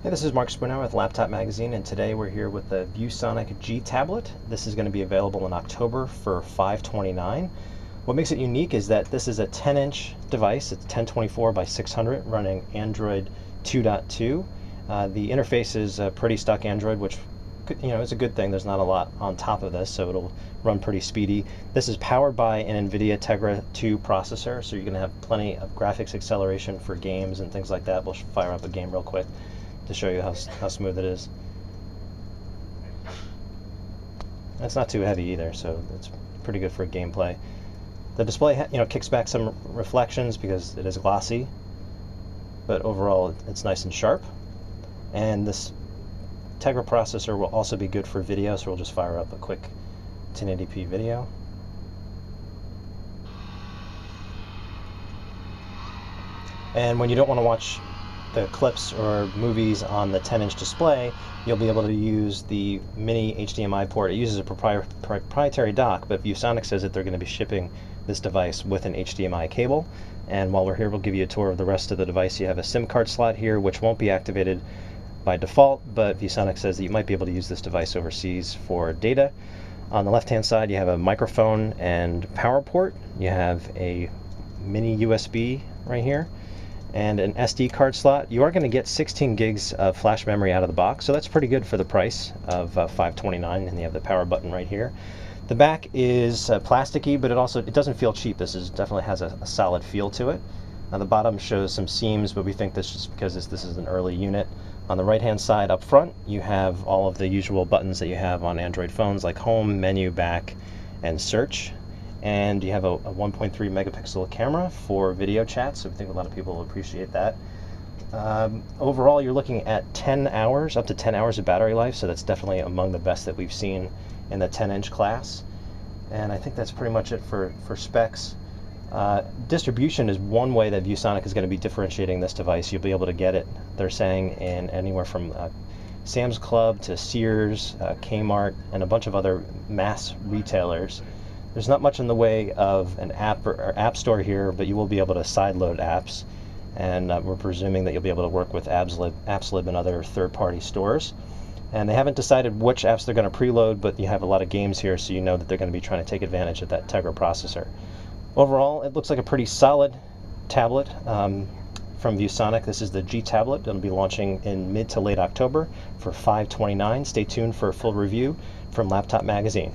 Hey, this is Mark Spooner with Laptop Magazine, and today we're here with the ViewSonic G Tablet. This is going to be available in October for $529. What makes it unique is that this is a 10-inch device. It's 1024 by 600, running Android 2.2. The interface is pretty stock Android, which is a good thing. There's not a lot on top of this, so it'll run pretty speedy. This is powered by an NVIDIA Tegra 2 processor, so you're going to have plenty of graphics acceleration for games and things like that. We'll fire up a game real quick to show you how smooth it is. And it's not too heavy either, so it's pretty good for gameplay. The display kicks back some reflections because it is glossy, but overall it's nice and sharp. And this Tegra processor will also be good for video, so we'll just fire up a quick 1080p video. And when you don't want to watch the clips or movies on the 10-inch display, you'll be able to use the mini HDMI port. It uses a proprietary dock, but ViewSonic says that they're going to be shipping this device with an HDMI cable. And while we're here, we'll give you a tour of the rest of the device. You have a SIM card slot here, which won't be activated by default, but ViewSonic says that you might be able to use this device overseas for data. On the left-hand side, you have a microphone and power port. You have a mini USB right here, and an SD card slot. You are going to get 16 gigs of flash memory out of the box, so that's pretty good for the price of $529, and you have the power button right here. The back is plasticky, but it doesn't feel cheap. This definitely has a solid feel to it. Now the bottom shows some seams, but we think this is because this is an early unit. On the right-hand side up front, you have all of the usual buttons that you have on Android phones, like home, menu, back, and search. And you have a 1.3 megapixel camera for video chat, so I think a lot of people will appreciate that. Overall, you're looking at 10 hours, up to 10 hours of battery life, so that's definitely among the best that we've seen in the 10-inch class. And I think that's pretty much it for specs. Distribution is one way that ViewSonic is going to be differentiating this device. You'll be able to get it, they're saying, in anywhere from Sam's Club to Sears, Kmart, and a bunch of other mass retailers. There's not much in the way of an app or app store here, but you will be able to sideload apps, and we're presuming that you'll be able to work with AppsLib and other third-party stores. And they haven't decided which apps they're going to preload, but you have a lot of games here, so you know that they're going to be trying to take advantage of that Tegra processor. Overall, it looks like a pretty solid tablet from ViewSonic. This is the G Tablet. It'll be launching in mid to late October for $529. Stay tuned for a full review from Laptop Magazine.